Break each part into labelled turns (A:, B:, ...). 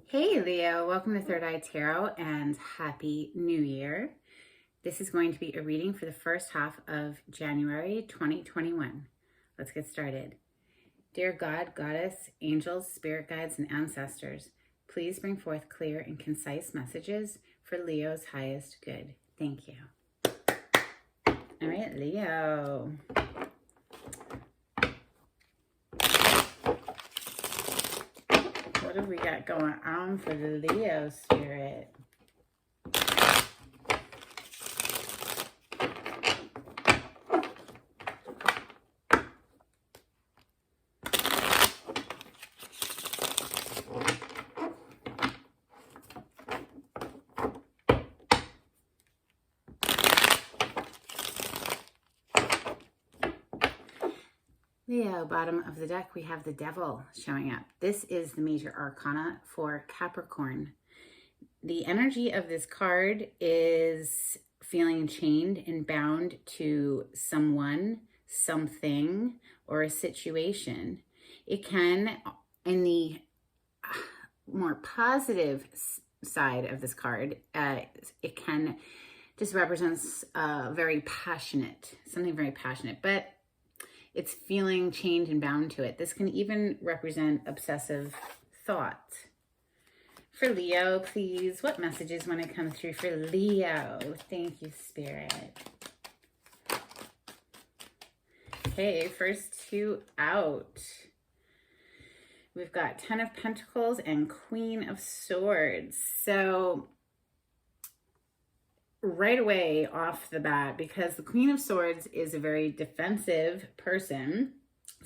A: Hey Leo, welcome to Third Eye Tarot and Happy New Year. This is going to be a reading for the first half of January 2021. Let's get started. Dear God, Goddess, angels, spirit guides, and ancestors, please bring forth clear and concise messages for Leo's highest good. Thank you. All right, Leo. What have we got going on for the Leo spirit? Leo, bottom of the deck, we have the Devil showing up. This is the major arcana for Capricorn. The energy of this card is feeling chained and bound to someone, something, or a situation. It can, in the more positive side of this card, it can just represents very passionate, something very passionate, but it's feeling chained and bound to it. This can even represent obsessive thought. For Leo, please, what messages want to come through for Leo? Thank you, Spirit. Okay, first two out. We've got Ten of Pentacles and Queen of Swords. So right away off the bat, because the Queen of Swords is a very defensive person,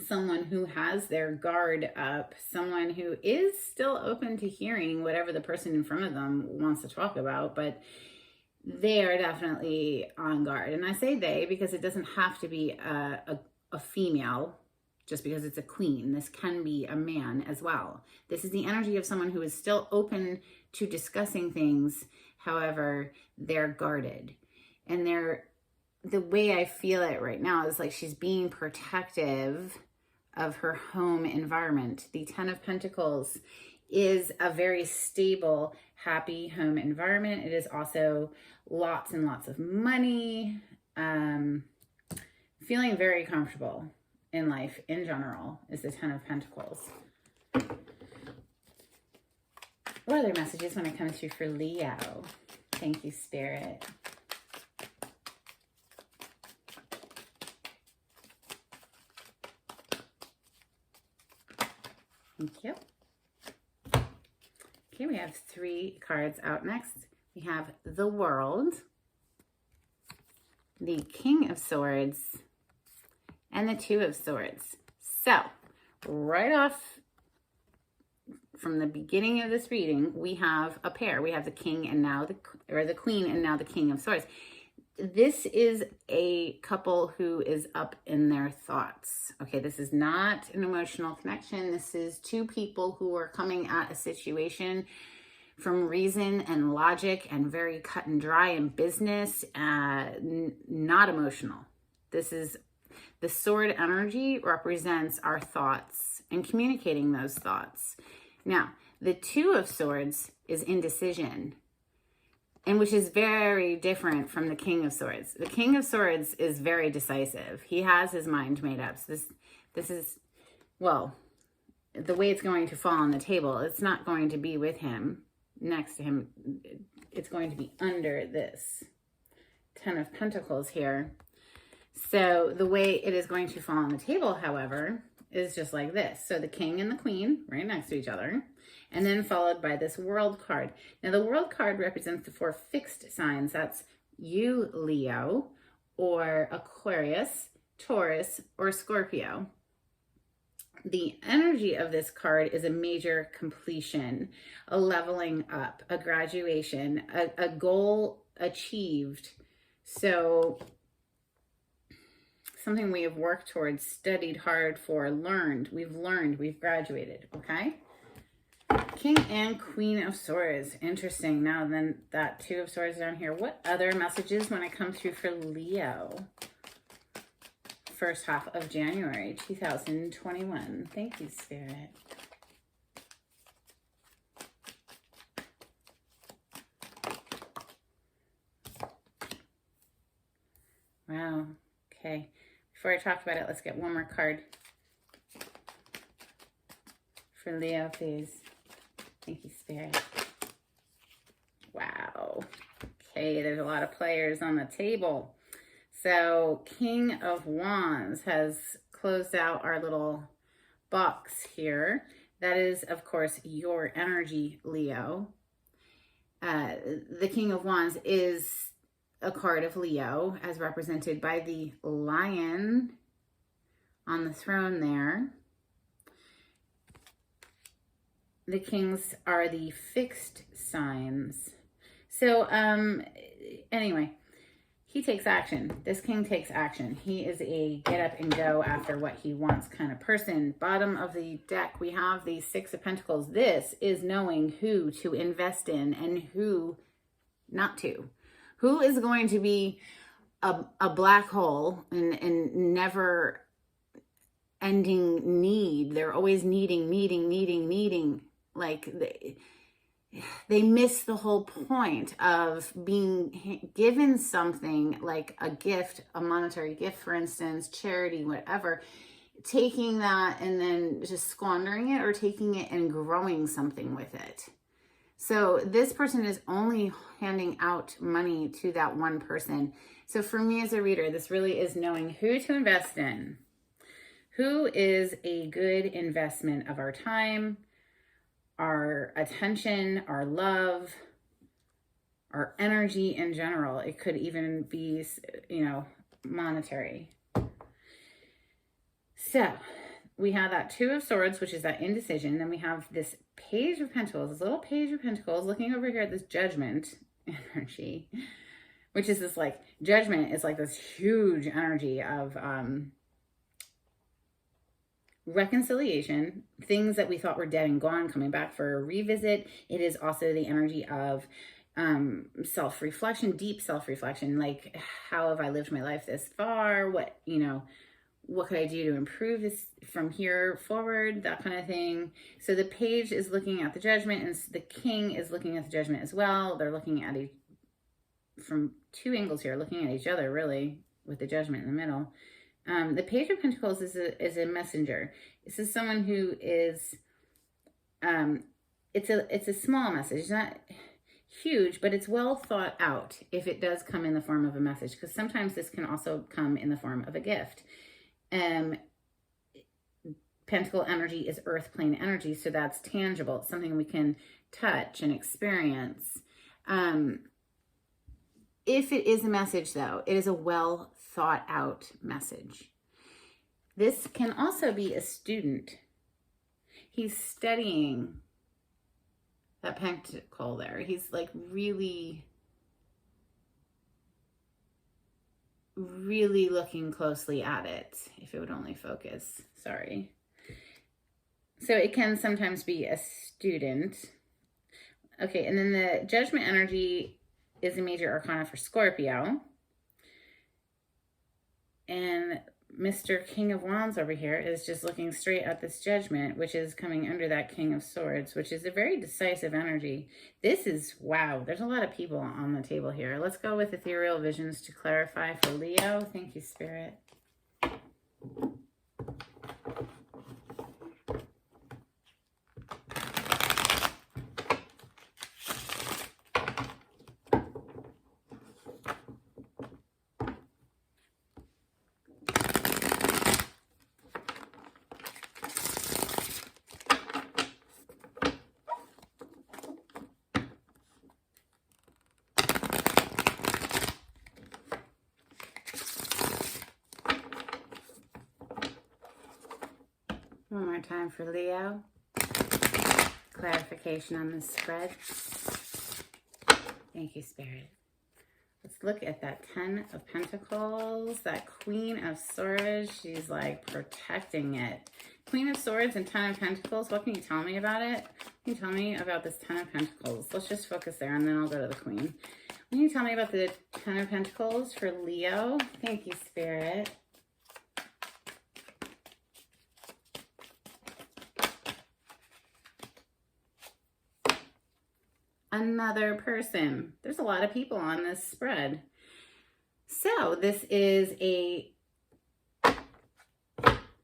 A: someone who has their guard up, someone who is still open to hearing whatever the person in front of them wants to talk about, but they are definitely on guard. And I say they because it doesn't have to be a female just because it's a queen. This can be a man as well. This is the energy of someone who is still open to discussing things. However, they're guarded. And the way I feel it right now is like she's being protective of her home environment. The Ten of Pentacles is a very stable, happy home environment. It is also lots and lots of money, feeling very comfortable in life in general is the Ten of Pentacles. What other messages want to come through for Leo? Thank you, Spirit. Thank you. Okay, we have three cards out next. We have the World, the King of Swords, and the Two of Swords. So, right off from the beginning of this reading, we have a pair. We have the King and now the Queen and now the King of Swords. This is a couple who is up in their thoughts. Okay, this is not an emotional connection. This is two people who are coming at a situation from reason and logic and very cut and dry in business, not emotional. This is the sword energy represents our thoughts and communicating those thoughts. Now, the Two of Swords is indecision, and which is very different from the King of Swords. The King of Swords is very decisive. He has his mind made up. So this is, well, the way it's going to fall on the table, it's not going to be with him, next to him. It's going to be under this Ten of Pentacles here. So the way it is going to fall on the table, however, is just like this. So the King and the Queen right next to each other, and then followed by this World card. Now the World card represents the four fixed signs. That's you, Leo, or Aquarius, Taurus, or Scorpio. The energy of this card is a major completion, a leveling up, a graduation, a goal achieved. So something we have worked towards, studied hard for, learned, we've graduated, okay? King and Queen of Swords. Interesting. Now then that Two of Swords down here. What other messages when it comes through for Leo? First half of January 2021. Thank you, Spirit. Wow. Okay. Before I talk about it, let's get one more card for Leo, please. Thank you, Spirit. Wow. Okay, there's a lot of players on the table. So King of Wands has closed out our little box here. That is, of course, your energy, Leo. The King of Wands is a card of Leo, as represented by the lion on the throne there. The kings are the fixed signs. So, anyway, he takes action. This king takes action. He is a get up and go after what he wants kind of person. Bottom of the deck, we have the Six of Pentacles. This is knowing who to invest in and who not to. Who is going to be a black hole and never ending need. They're always needing. Like they miss the whole point of being given something like a gift, a monetary gift, for instance, charity, whatever, taking that and then just squandering it, or taking it and growing something with it. So this person is only handing out money to that one person. So for me as a reader, this really is knowing who to invest in. Who is a good investment of our time, our attention, our love, our energy in general. It could even be, monetary. So we have that Two of Swords, which is that indecision. Then we have this Page of Pentacles, this little Page of Pentacles looking over here at this Judgment energy, which is this like, Judgment is like this huge energy of reconciliation, things that we thought were dead and gone coming back for a revisit. It is also the energy of self-reflection, deep self-reflection, like, how have I lived my life this far? What could I do to improve this from here forward? That kind of thing. So the Page is looking at the Judgment, and the King is looking at the Judgment as well. They're looking at from two angles here, looking at each other, really, with the Judgment in the middle. The Page of Pentacles is a messenger. This is someone who is, it's a small message. It's not huge, but it's well thought out if it does come in the form of a message, because sometimes this can also come in the form of a gift. Pentacle energy is earth plane energy, so that's tangible. It's something we can touch and experience. If it is a message, though, it is a well thought out message. This can also be a student. He's studying that pentacle there. He's like really looking closely at it. If it would only focus. Sorry. So it can sometimes be a student. Okay, and then the Judgment energy is a major arcana for Scorpio. And Mr. King of Wands over here is just looking straight at this Judgment, which is coming under that King of Swords, which is a very decisive energy. This is, wow, there's a lot of people on the table here. Let's go with Ethereal Visions to clarify for Leo. Thank you, Spirit. One more time for Leo. Clarification on this spread. Thank you, Spirit. Let's look at that 10 of Pentacles, that Queen of Swords. She's like protecting it. Queen of Swords and 10 of Pentacles. What can you tell me about it? Can you tell me about this 10 of Pentacles? Let's just focus there and then I'll go to the Queen. Can you tell me about the 10 of Pentacles for Leo? Thank you, Spirit. Another person. There's a lot of people on this spread. So this is a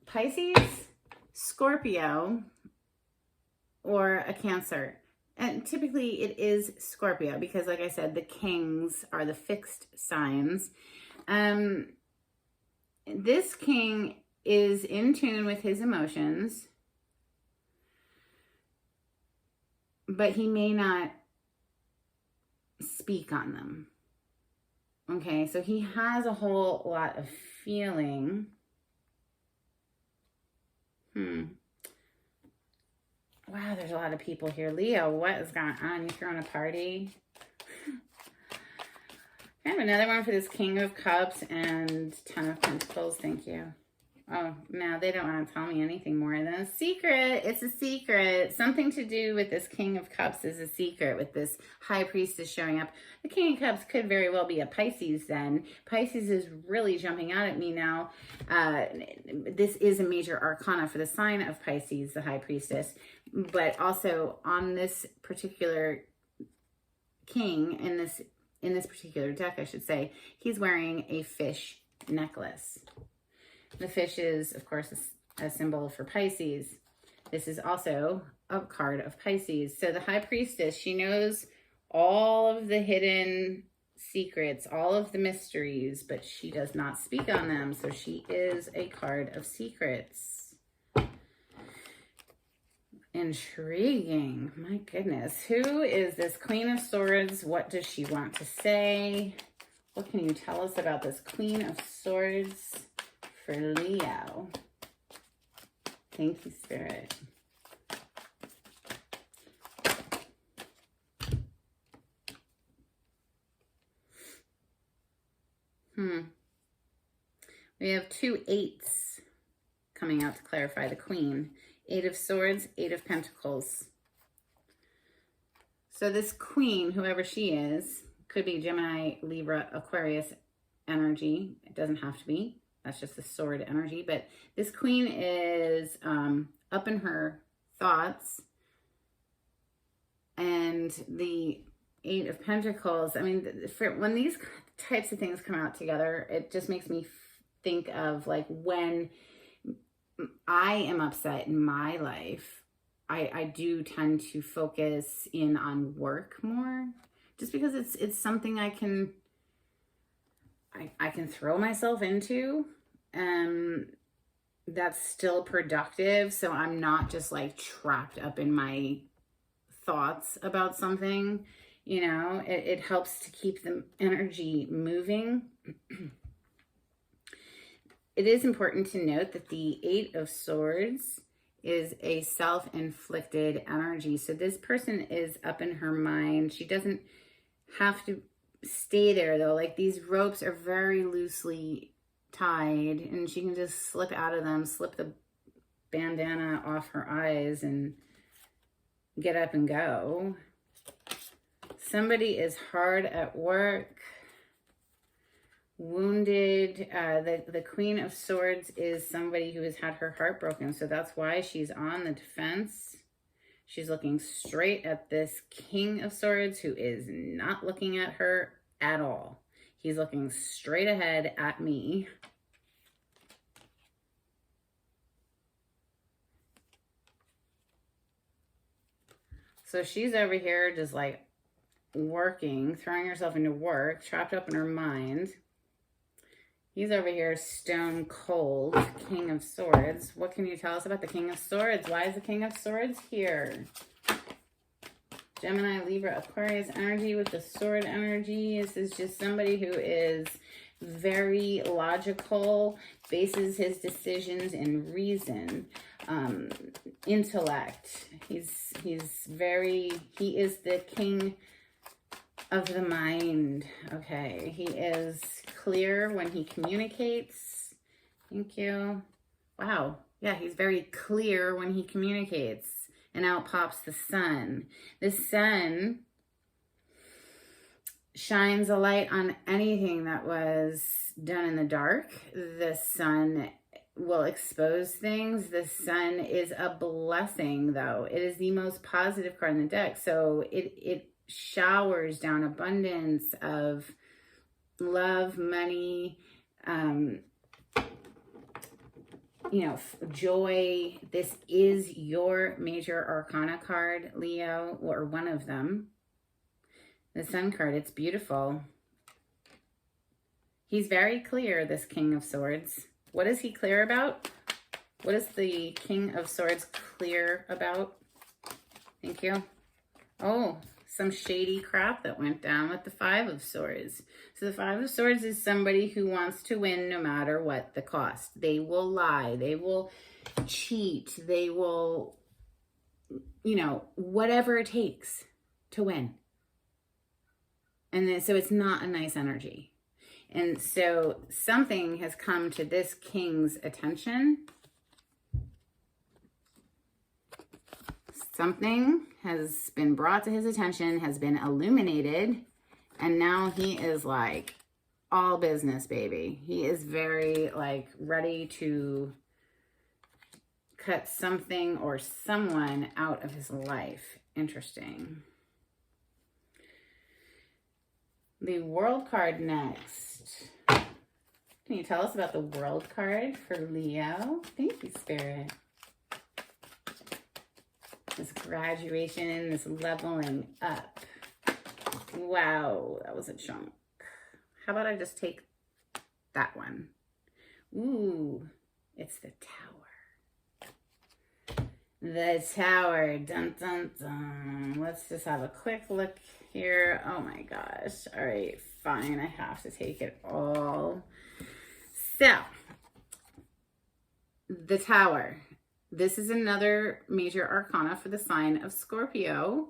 A: Pisces, Scorpio, or a Cancer. And typically it is Scorpio because, like I said, the kings are the fixed signs. This king is in tune with his emotions, but he may not speak on them. Okay, so he has a whole lot of feeling. Wow, there's a lot of people here. Leo, what is going on? You throwing a party? I have another one for this King of Cups and Ten of Pentacles. Thank you. Oh, no, they don't want to tell me anything more than a secret. It's a secret. Something to do with this King of Cups is a secret with this High Priestess showing up. The King of Cups could very well be a Pisces then. Pisces is really jumping out at me now. This is a major arcana for the sign of Pisces, the High Priestess. But also on this particular king, in this particular deck, I should say, he's wearing a fish necklace. The fish is, of course, a symbol for Pisces. This is also a card of Pisces. So the High Priestess, she knows all of the hidden secrets, all of the mysteries, but she does not speak on them. So she is a card of secrets. Intriguing. My goodness. Who is this Queen of Swords? What does she want to say? What can you tell us about this Queen of Swords for Leo? Thank you, Spirit. We have 2 8s coming out to clarify the Queen. 8 of Swords, 8 of Pentacles. So this Queen, whoever she is, could be Gemini, Libra, Aquarius energy. It doesn't have to be. That's just the sword energy. But this Queen is up in her thoughts. And the 8 of Pentacles, I mean, when these types of things come out together, it just makes me think of like when I am upset in my life, I do tend to focus in on work more, just because it's something I can throw myself into, that's still productive. So I'm not just like trapped up in my thoughts about something, you know. It helps to keep the energy moving. It is important to note that the 8 of Swords is a self-inflicted energy. So this person is up in her mind. She doesn't have to stay there though. Like these ropes are very loosely tied and she can just slip out of them, slip the bandana off her eyes and get up and go. Somebody is hard at work. Wounded. The Queen of Swords is somebody who has had her heart broken. So that's why she's on the defense. She's looking straight at this King of Swords who is not looking at her at all. He's looking straight ahead at me. So she's over here just like working, throwing herself into work, trapped up in her mind. He's over here stone cold, King of Swords. What can you tell us about the King of Swords? Why is the King of Swords here? Gemini, Libra, Aquarius energy with the sword energy. This is just somebody who is very logical, bases his decisions in reason, intellect. He is the king of the mind. Okay, he is clear when he communicates. Thank you. Wow. Yeah, he's very clear when he communicates. And out pops the sun. The sun shines a light on anything that was done in the dark. The sun will expose things. The sun is a blessing, though. It is the most positive card in the deck. So it showers down abundance of love, money, you know, joy. This is your major arcana card, Leo, or one of them. The Sun card, it's beautiful. He's very clear, this King of Swords. What is he clear about? What is the King of Swords clear about? Thank you. Oh, some shady crap that went down with the Five of Swords. So the Five of Swords is somebody who wants to win no matter what the cost. They will lie. They will cheat. They will, you know, whatever it takes to win. And then, so it's not a nice energy. And so something has come to this king's attention. Something has been brought to his attention, has been illuminated, and now he is like all business, baby. He is very like ready to cut something or someone out of his life. Interesting. The World card next. Can you tell us about the World card for Leo? Thank you, Spirit. This graduation, this leveling up. Wow, that was a chunk. How about I just take that one? Ooh, it's the Tower. The Tower, dun, dun, dun. Let's just have a quick look here. Oh my gosh. All right, fine. I have to take it all. So, the Tower. This is another major arcana for the sign of Scorpio,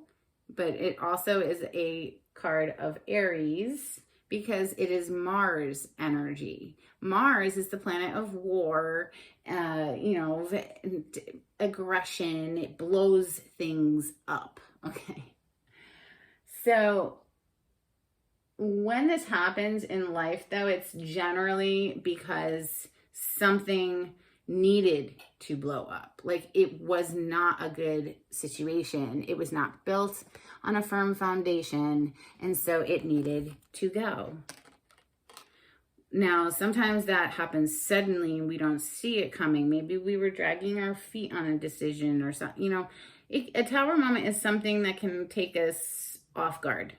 A: but it also is a card of Aries because it is Mars energy. Mars is the planet of war, you know, aggression. It blows things up. Okay. So when this happens in life, though, it's generally because something needed to blow up. Like, it was not a good situation. It was not built on a firm foundation, and so it needed to go. Now, sometimes that happens suddenly and we don't see it coming. Maybe we were dragging our feet on a decision or something. You know, a Tower moment is something that can take us off guard.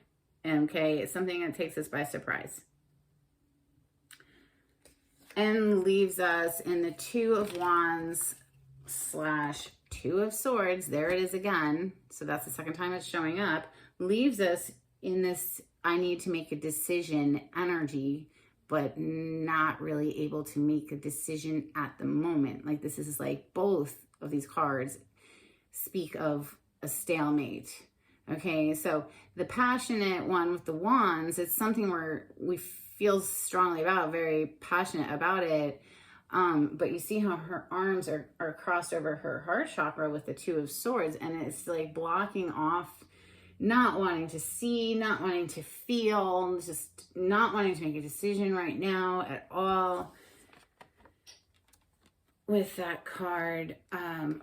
A: Okay, it's something that takes us by surprise. And leaves us in the Two of Wands / Two of Swords. There it is again. So that's the second time it's showing up. Leaves us in this I need to make a decision energy, but not really able to make a decision at the moment. Like, this is like both of these cards speak of a stalemate. Okay, so the passionate one with the wands, it's something where we feel strongly about, very passionate about it. But you see how her arms are crossed over her heart chakra with the Two of Swords, and it's like blocking off, not wanting to see, not wanting to feel, just not wanting to make a decision right now at all with that card,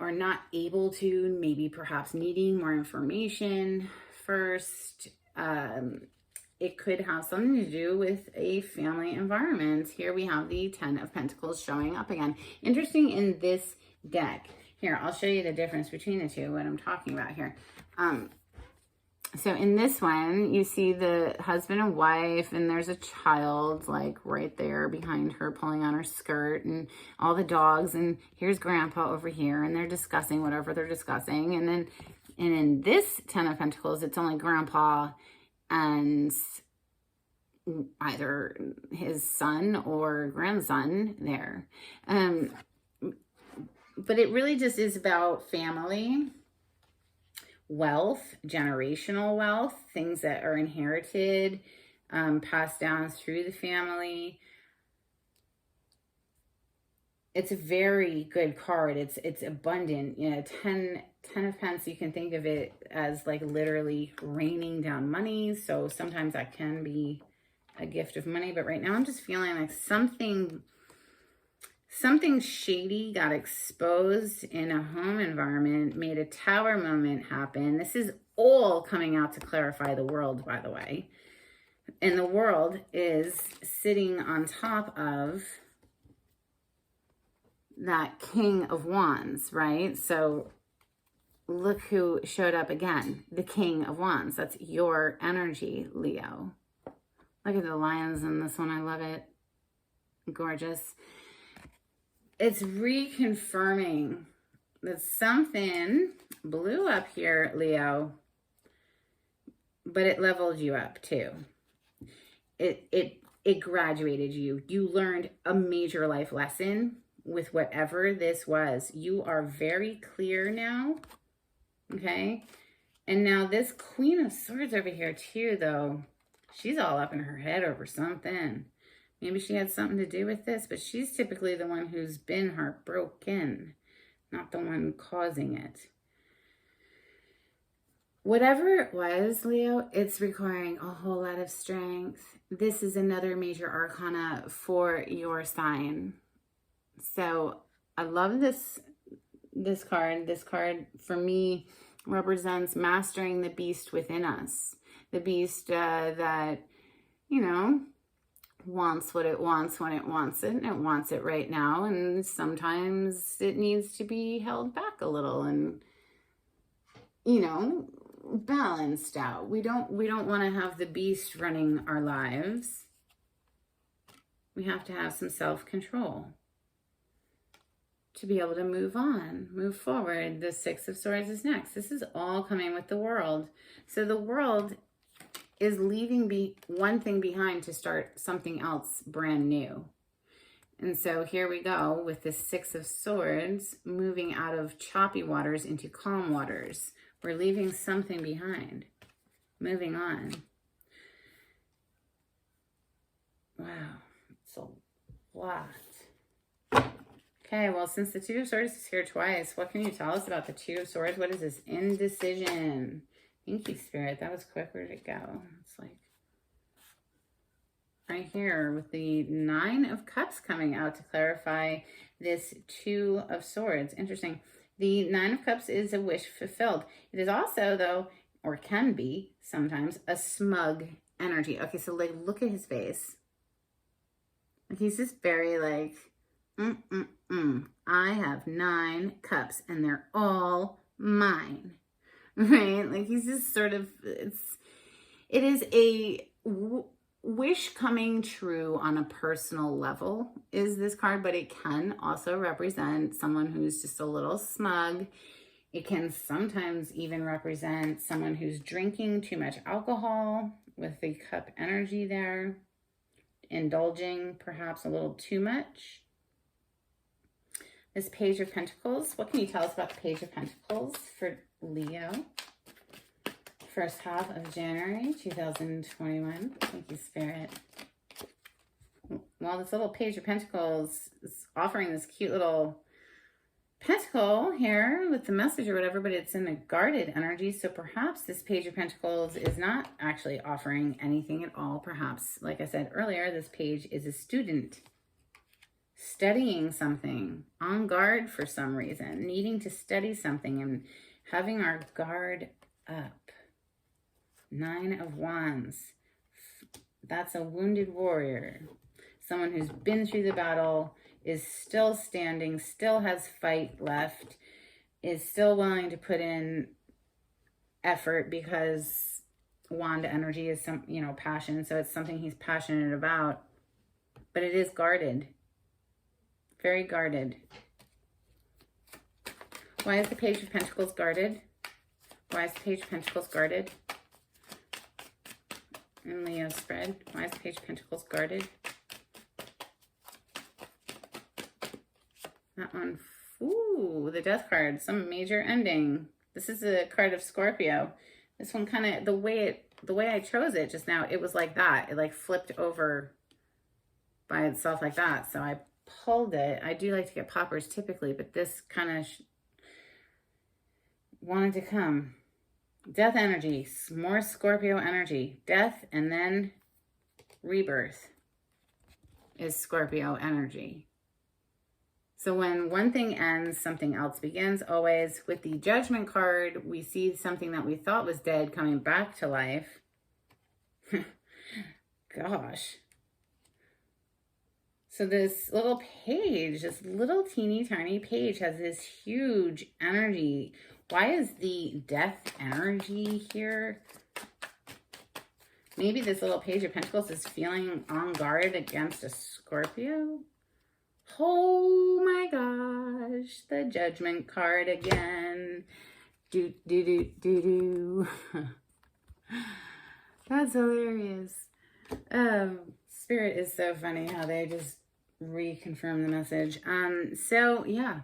A: or not able to, maybe perhaps needing more information first. It could have something to do with a family environment. Here we have the Ten of Pentacles showing up again. Interesting in this deck. Here, I'll show you the difference between the two, what I'm talking about here. So in this one, you see the husband and wife, and there's a child like right there behind her pulling on her skirt, and all the dogs, and here's grandpa over here, and they're discussing whatever they're discussing. And in this Ten of Pentacles, it's only grandpa and either his son or grandson there. But it really just is about family, wealth, generational wealth, things that are inherited, passed down through the family. It's a very good card. It's abundant. You know, 10 of Pentacles, you can think of it as like literally raining down money. So sometimes that can be a gift of money. But right now I'm just feeling like something shady got exposed in a home environment, made a Tower moment happen. This is all coming out to clarify the world, by the way. And the world is sitting on top of that King of Wands, right? So look who showed up again, the King of Wands. That's your energy, Leo. Look at the lions in this one. I love it. Gorgeous. It's reconfirming that something blew up here, Leo, but it leveled you up too. It graduated you. You learned a major life lesson with whatever this was. You are very clear now, okay? And now this Queen of Swords over here too, though, she's all up in her head over something. Maybe she had something to do with this, but she's typically the one who's been heartbroken, not the one causing it. Whatever it was, Leo, it's requiring a whole lot of strength. This is another major arcana for your sign. So I love this card. This card, for me, represents mastering the beast within us. The beast that, you know, wants what it wants when it wants it, and it wants it right now. And sometimes it needs to be held back a little and, you know, balanced out. We don't want to have the beast running our lives. We have to have some self-control to be able to move on, move forward. The Six of Swords is next. This is all coming with the world. So the world is leaving one thing behind to start something else brand new. And so here we go with the Six of Swords, moving out of choppy waters into calm waters. We're leaving something behind, moving on. Wow, it's a lot. Okay, well, since the Two of Swords is here twice, what can you tell us about the Two of Swords? What is this? Indecision. Thank you, Spirit. That was quick. Where did it go? It's like right here with the Nine of Cups coming out to clarify this Two of Swords. Interesting. The Nine of Cups is a wish fulfilled. It is also, though, or can be sometimes, a smug energy. Okay, so like, look at his face. Like, he's just very like, I have 9 cups and they're all mine. Right? Like, he's just sort of, it is a wish coming true on a personal level is this card, but it can also represent someone who's just a little smug. It can sometimes even represent someone who's drinking too much alcohol with the cup energy there, indulging perhaps a little too much. This Page of Pentacles, what can you tell us about the Page of Pentacles for Leo? First half of January 2021. Thank you, Spirit. Well, this little Page of Pentacles is offering this cute little pentacle here with the message or whatever, but it's in a guarded energy. So perhaps this Page of Pentacles is not actually offering anything at all. Perhaps, like I said earlier, this page is a student studying something, on guard for some reason, needing to study something and having our guard up. 9 of Wands. That's a wounded warrior. Someone who's been through the battle, is still standing, still has fight left, is still willing to put in effort because Wand energy is some, you know, passion. So it's something he's passionate about, but it is guarded. Very guarded. Why is the Page of Pentacles guarded? Why is the Page of Pentacles guarded? And Leo spread. Why is the Page of Pentacles guarded? That one. Ooh, the Death card. Some major ending. This is a card of Scorpio. This one kind of, the way I chose it just now, it was like that. It like flipped over by itself like that. So I pulled it. I do like to get poppers typically, but this kind of wanted to come. Death energy, more Scorpio energy. Death and then rebirth is Scorpio energy. So when one thing ends, something else begins. Always with the Judgment card, we see something that we thought was dead coming back to life. gosh. So this little page, this little teeny tiny page has this huge energy. Why is the death energy here? Maybe this little page of pentacles is feeling on guard against a Scorpio. Oh my gosh, the Judgment card again. Do, do, do, do, do. That's hilarious. Spirit is so funny how they just reconfirm the message. So yeah,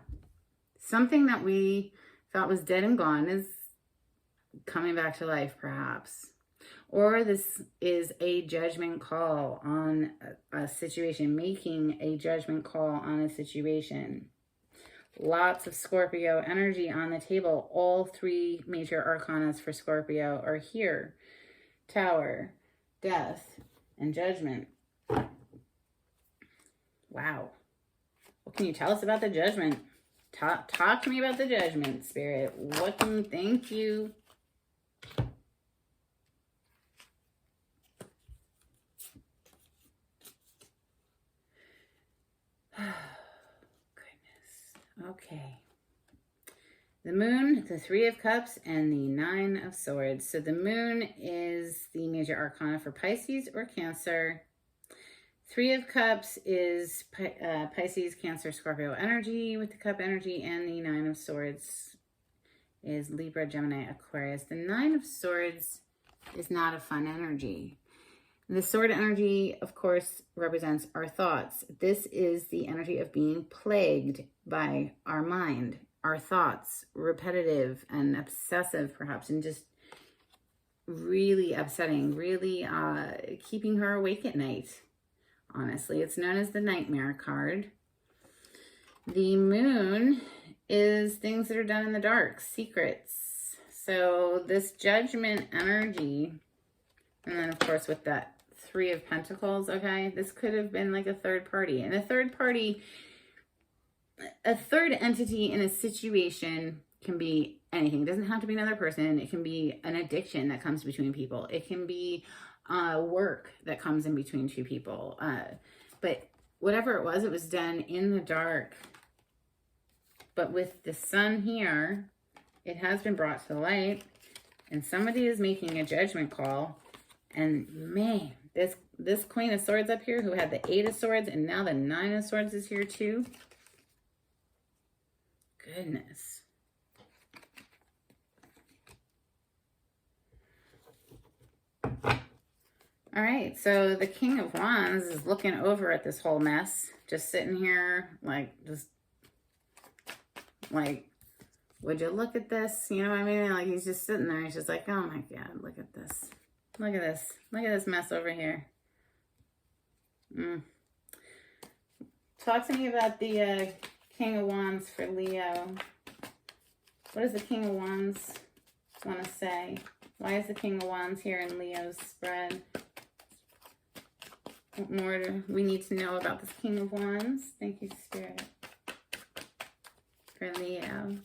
A: something that we thought was dead and gone is coming back to life, perhaps. Or this is a judgment call on a situation, making a judgment call on a situation. Lots of Scorpio energy on the table. All three major arcanas for Scorpio are here. Tower, Death, and Judgment. Wow. What can you tell us about the Judgment? Talk to me about the Judgment, Spirit. What can you... Thank you. Okay. The Moon, the Three of Cups, and the Nine of Swords. So the Moon is the major arcana for Pisces or Cancer. Three of Cups is Pisces, Cancer, Scorpio energy with the Cup energy, and the Nine of Swords is Libra, Gemini, Aquarius. The Nine of Swords is not a fun energy. The sword energy, of course, represents our thoughts. This is the energy of being plagued by our mind, our thoughts, repetitive and obsessive perhaps, and just really upsetting, really keeping her awake at night. Honestly, it's known as the Nightmare card. The Moon is things that are done in the dark, secrets. So this Judgment energy, and then of course with that Three of Pentacles, okay, this could have been like a third party. And a third party, a third entity in a situation can be anything. It doesn't have to be another person. It can be an addiction that comes between people. It can be work that comes in between two people. But whatever it was done in the dark. But with the Sun here, it has been brought to the light. And somebody is making a judgment call. And man, this Queen of Swords up here who had the Eight of Swords and now the Nine of Swords is here too. Goodness. All right, so the King of Wands is looking over at this whole mess, just sitting here like, would you look at this? You know what I mean? Like he's just sitting there. He's just like, oh my God, look at this. Look at this. Look at this mess over here. Talk to me about the King of Wands for Leo. What does the King of Wands want to say? Why is the King of Wands here in Leo's spread? What more do we need to know about this King of Wands? Thank you, Spirit. For Leo.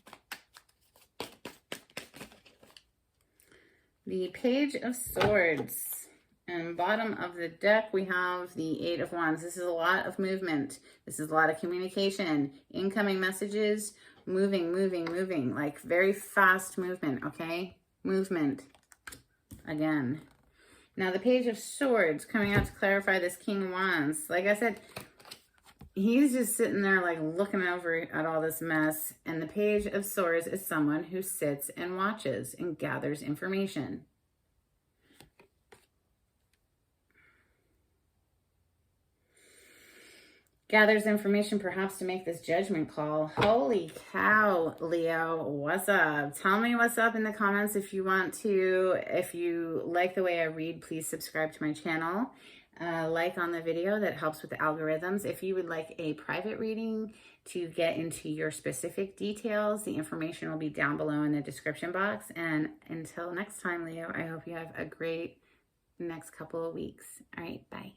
A: The Page of Swords. And bottom of the deck, we have the Eight of Wands. This is a lot of movement. This is a lot of communication. Incoming messages. Moving. Like very fast movement, okay? Movement. Again. Now the Page of Swords coming out to clarify this King of Wands. Like I said, he's just sitting there like looking over at all this mess. And the Page of Swords is someone who sits and watches and gathers information. Gathers information perhaps to make this judgment call. Holy cow, Leo, what's up? Tell me what's up in the comments if you want to. If you like the way I read, please subscribe to my channel. Like on the video, that helps with the algorithms. If you would like a private reading to get into your specific details, the information will be down below in the description box. And until next time, Leo, I hope you have a great next couple of weeks. All right, bye.